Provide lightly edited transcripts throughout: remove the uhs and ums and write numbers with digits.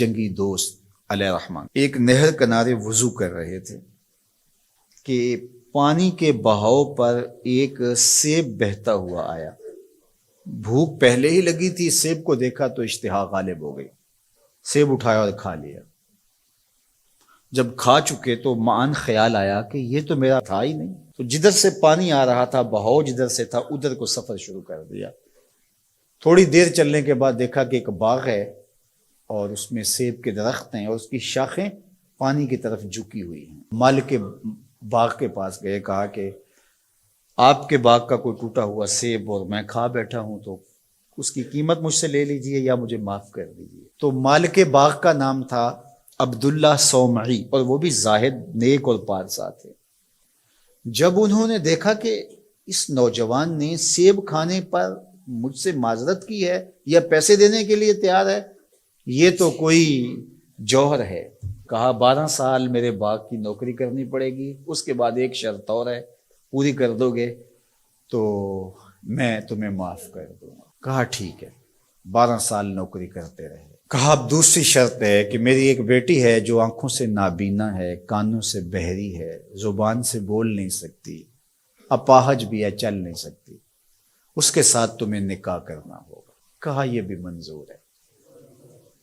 جنگی دوست علیہ رحمان ایک نہر کنارے وضو کر رہے تھے کہ پانی کے بہاؤ پر ایک سیب بہتا ہوا آیا۔ بھوک پہلے ہی لگی تھی، سیب کو دیکھا تو اشتہا غالب ہو گئی، سیب اٹھایا اور کھا لیا۔ جب کھا چکے تو معاً خیال آیا کہ یہ تو میرا تھا ہی نہیں، تو جدھر سے پانی آ رہا تھا، بہاؤ جدھر سے تھا، ادھر کو سفر شروع کر دیا۔ تھوڑی دیر چلنے کے بعد دیکھا کہ ایک باغ ہے اور اس میں سیب کے درخت ہیں اور اس کی شاخیں پانی کی طرف جھکی ہوئی ہیں۔ مالک کے باغ کے پاس گئے، کہا کہ آپ کے باغ کا کوئی ٹوٹا ہوا سیب اور میں کھا بیٹھا ہوں، تو اس کی قیمت مجھ سے لے لیجئے یا مجھے معاف کر دیجئے۔ تو مالک باغ کا نام تھا عبداللہ صومعی، اور وہ بھی زاہد، نیک اور پارسا تھے۔ جب انہوں نے دیکھا کہ اس نوجوان نے سیب کھانے پر مجھ سے معذرت کی ہے یا پیسے دینے کے لیے تیار ہے، یہ تو کوئی جوہر ہے، کہا 12 سال میرے باغ کی نوکری کرنی پڑے گی، اس کے بعد ایک شرط اور ہے، پوری کر دو گے تو میں تمہیں معاف کر دوں گا۔ کہا ٹھیک ہے، 12 سال نوکری کرتے رہے۔ کہا اب دوسری شرط ہے کہ میری ایک بیٹی ہے جو آنکھوں سے نابینا ہے، کانوں سے بہری ہے، زبان سے بول نہیں سکتی، اپاہج بھی ہے، چل نہیں سکتی، اس کے ساتھ تمہیں نکاح کرنا ہوگا۔ کہا یہ بھی منظور ہے،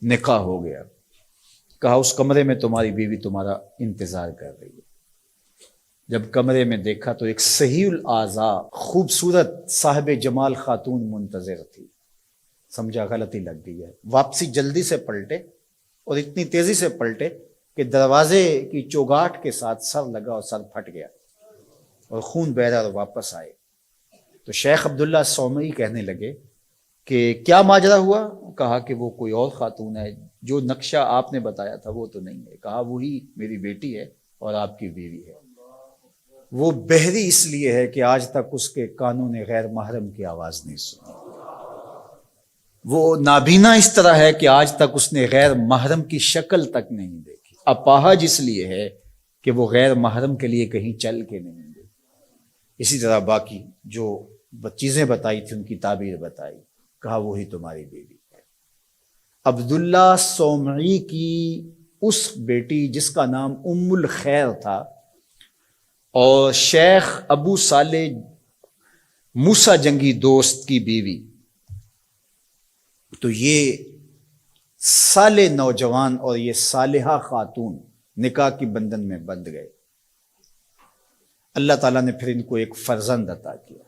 نکاح ہو گیا۔ کہا اس کمرے میں تمہاری بیوی تمہارا انتظار کر رہی ہے۔ جب کمرے میں دیکھا تو ایک صحیح الاعضاء خوبصورت صاحب جمال خاتون منتظر تھی۔ سمجھا غلطی لگ گئی ہے، واپسی جلدی سے پلٹے اور اتنی تیزی سے پلٹے کہ دروازے کی چوگاٹ کے ساتھ سر لگا اور سر پھٹ گیا اور خون بہ رہا، اور واپس آئے تو شیخ عبداللہ صومعی کہنے لگے کہ کیا ماجرا ہوا؟ کہا کہ وہ کوئی اور خاتون ہے، جو نقشہ آپ نے بتایا تھا وہ تو نہیں ہے۔ کہا وہی میری بیٹی ہے اور آپ کی بیوی ہے۔ وہ بہری اس لیے ہے کہ آج تک اس کے کانوں نے غیر محرم کی آواز نہیں سنی، وہ نابینا اس طرح ہے کہ آج تک اس نے غیر محرم کی شکل تک نہیں دیکھی، اپاہج اس لیے ہے کہ وہ غیر محرم کے لیے کہیں چل کے نہیں گئی۔ اسی طرح باقی جو چیزیں بتائی تھی ان کی تعبیر بتائی، کہا وہی تمہاری بیوی ہے۔ عبداللہ صومعی کی اس بیٹی جس کا نام ام الخیر تھا، اور شیخ ابو صالح موسیٰ جنگی دوست کی بیوی، تو یہ صالح نوجوان اور یہ صالحہ خاتون نکاح کی بندھن میں بندھ گئے۔ اللہ تعالیٰ نے پھر ان کو ایک فرزند عطا کیا۔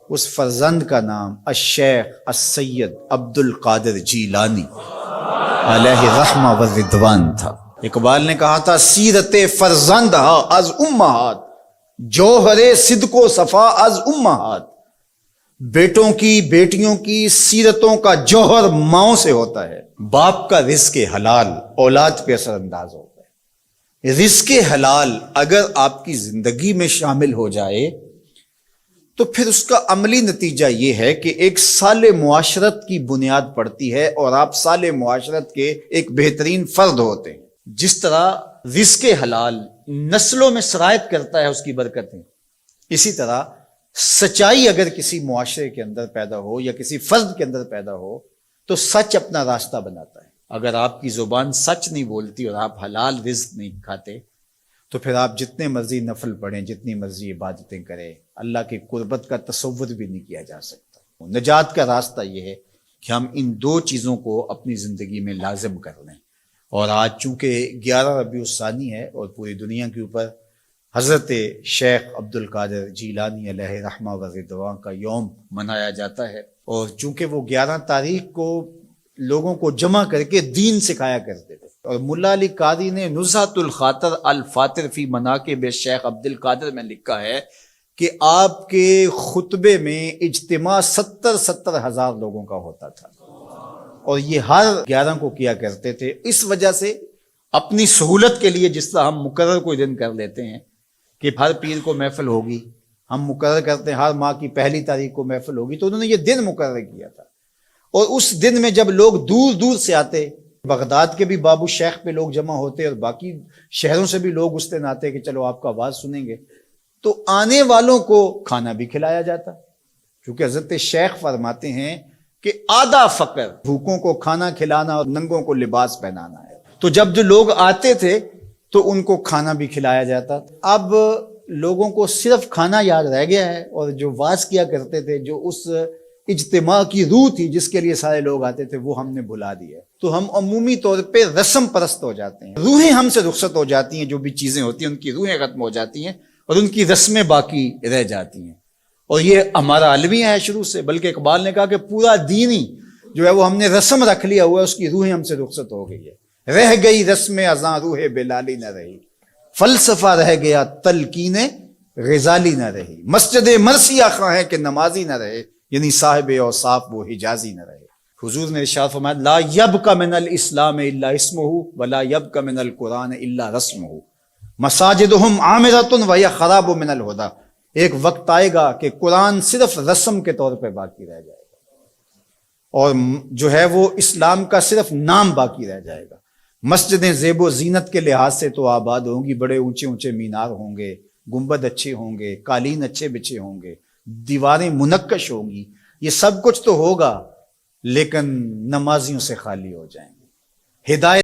اس فرزند کا نام الشیخ السید عبد القادر جیلانی علیہ رحمہ و رضوان تھا۔ اقبال نے کہا تھا سیرت فرزند از امہات، جوہر صدق و صفا از امہات۔ بیٹوں کی بیٹیوں کی سیرتوں کا جوہر ماؤں سے ہوتا ہے۔ باپ کا رزق حلال اولاد پہ اثر انداز ہوتا ہے۔ رزق حلال اگر آپ کی زندگی میں شامل ہو جائے تو پھر اس کا عملی نتیجہ یہ ہے کہ ایک صالح معاشرت کی بنیاد پڑتی ہے اور آپ صالح معاشرت کے ایک بہترین فرد ہوتے ہیں۔ جس طرح رزق حلال نسلوں میں سرایت کرتا ہے اس کی برکتیں، اسی طرح سچائی اگر کسی معاشرے کے اندر پیدا ہو یا کسی فرد کے اندر پیدا ہو تو سچ اپنا راستہ بناتا ہے۔ اگر آپ کی زبان سچ نہیں بولتی اور آپ حلال رزق نہیں کھاتے تو پھر آپ جتنے مرضی نفل پڑھیں، جتنی مرضی عبادتیں کریں، اللہ کی قربت کا تصور بھی نہیں کیا جا سکتا۔ نجات کا راستہ یہ ہے کہ ہم ان دو چیزوں کو اپنی زندگی میں لازم کر لیں۔ اور آج چونکہ 11 ربیع الثانی ہے اور پوری دنیا کے اوپر حضرت شیخ عبد القادر جیلانی علیہ رحمہ و رضوان کا یوم منایا جاتا ہے، اور چونکہ وہ 11 تاریخ کو لوگوں کو جمع کر کے دین سکھایا کرتے تھے، اور ملا علی قاری نے نزہۃ الخاطر الفاطر فی مناقب شیخ عبد القادر میں لکھا ہے کہ آپ کے خطبے میں اجتماع 70 ہزار لوگوں کا ہوتا تھا، اور یہ ہر 11 کو کیا کرتے تھے۔ اس وجہ سے اپنی سہولت کے لیے جس طرح ہم مقرر کوئی دن کر لیتے ہیں کہ ہر پیر کو محفل ہوگی، ہم مقرر کرتے ہیں ہر ماہ کی پہلی تاریخ کو محفل ہوگی، تو انہوں نے یہ دن مقرر کیا تھا۔ اور اس دن میں جب لوگ دور دور سے آتے، بغداد کے بھی بابو شیخ پہ لوگ جمع ہوتے اور باقی شہروں سے بھی لوگ اس دن آتے کہ چلو آپ کا آواز سنیں گے، تو آنے والوں کو کھانا بھی کھلایا جاتا، کیونکہ حضرت شیخ فرماتے ہیں کہ آدھا فقر بھوکوں کو کھانا کھلانا اور ننگوں کو لباس پہنانا ہے. تو جب جو لوگ آتے تھے تو ان کو کھانا بھی کھلایا جاتا. اب لوگوں کو صرف کھانا یاد رہ گیا ہے، اور جو واز کیا کرتے تھے، جو اس اجتماع کی روح تھی جس کے لیے سارے لوگ آتے تھے، وہ ہم نے بھلا دی ہے. تو ہم عمومی طور پہ رسم پرست ہو جاتے ہیں، روحیں ہم سے رخصت ہو جاتی ہیں. جو بھی چیزیں ہوتی ہیں ان کی روحیں ختم ہو جاتی ہیں اور ان کی رسمیں باقی رہ جاتی ہیں. اور یہ ہمارا المیہ ہے شروع سے، بلکہ اقبال نے کہا کہ پورا دین ہی جو ہے وہ ہم نے رسم رکھ لیا ہوا ہے، اس کی روحیں ہم سے رخصت ہو گئی ہے. رہ گئی رسم ازاں روح بلالی نہ رہی، فلسفہ رہ گیا تلقین غزالی نہ رہی، مسجد مرثیہ خواہ ہے کہ نمازی نہ رہے، یعنی صاحب اوصاف وہ حجازی نہ رہے. حضور نے ارشاد فرمایا لا یبق من الاسلام الا اسمہ ولا یبق من القرآن الا رسمہ مساجدہم عامرۃ وہی خراب من الہدی. ایک وقت آئے گا کہ قرآن صرف رسم کے طور پہ باقی رہ جائے گا، اور جو ہے وہ اسلام کا صرف نام باقی رہ جائے گا. مسجدیں زیب و زینت کے لحاظ سے تو آباد ہوں گی، بڑے اونچے اونچے مینار ہوں گے، گنبد اچھے ہوں گے، قالین اچھے بچھے ہوں گے، دیواریں منقش ہوں گی، یہ سب کچھ تو ہوگا، لیکن نمازیوں سے خالی ہو جائیں گے. ہدایت